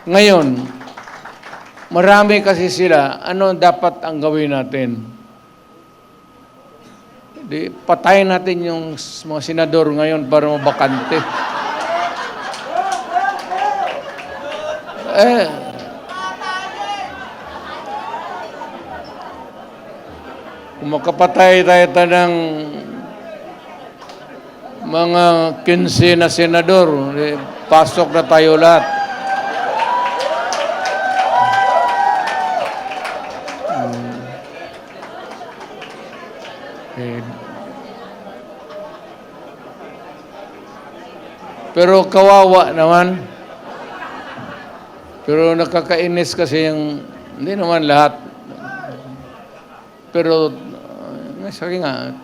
Ngayon, marami kasi sila, ano dapat ang gawin natin? Di, patayin natin yung mga senador ngayon para mabakante. Kung makapatay tayo ng mga 15 na senador, pasok na tayo lahat. Pero kawawa naman. Pero nakakainis kasi yung, hindi naman lahat. Pero, sabi nga,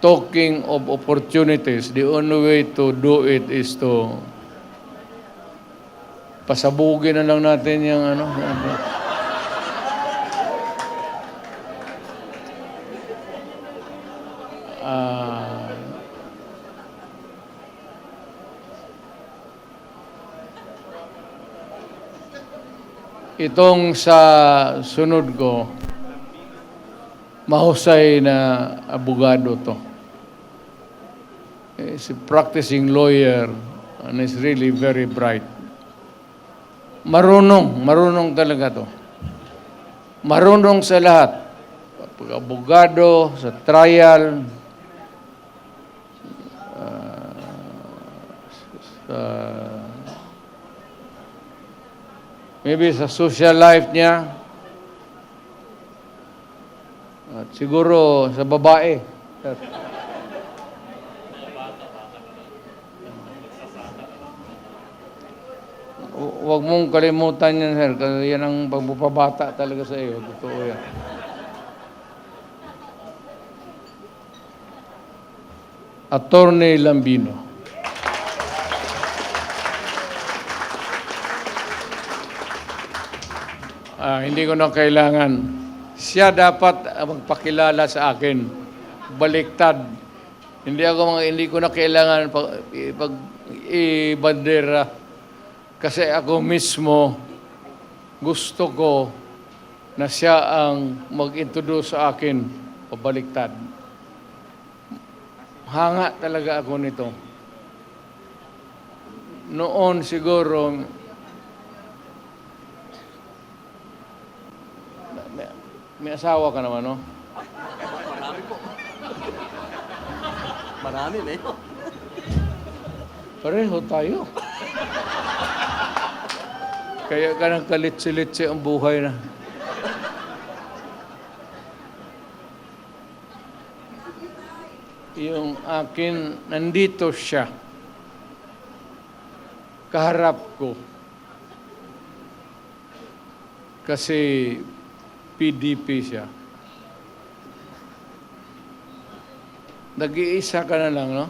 talking of opportunities, the only way to do it is to pasabugin na lang natin yung ano. Itong sa sunod ko, mahusay na abogado to. He's a practicing lawyer and is really very bright. Marunong talaga to. Marunong sa lahat. Pag-abogado, sa trial, maybe sa social life niya, at siguro sa babae. Huwag mong kalimutan yan, sir, kasi yan ang pagpapabata talaga sa iyo. Totoo yan. Attorney Lambino. Hindi ko na kailangan. Siya dapat magpakilala sa akin. Baliktad. Hindi ko na kailangan ibandera. Kasi ako mismo, gusto ko na siya ang mag-introduce sa akin. Pabaliktad. Hanga talaga ako nito. Noon siguro, may asawa ka naman, no? Marami po. Marami, eh. Pareho tayo. Kaya ka nang kalitsi-litsi ang buhay na. Yung akin, nandito siya. Kaharap ko. Kasi PDP siya. Nag-iisa ka na lang, no?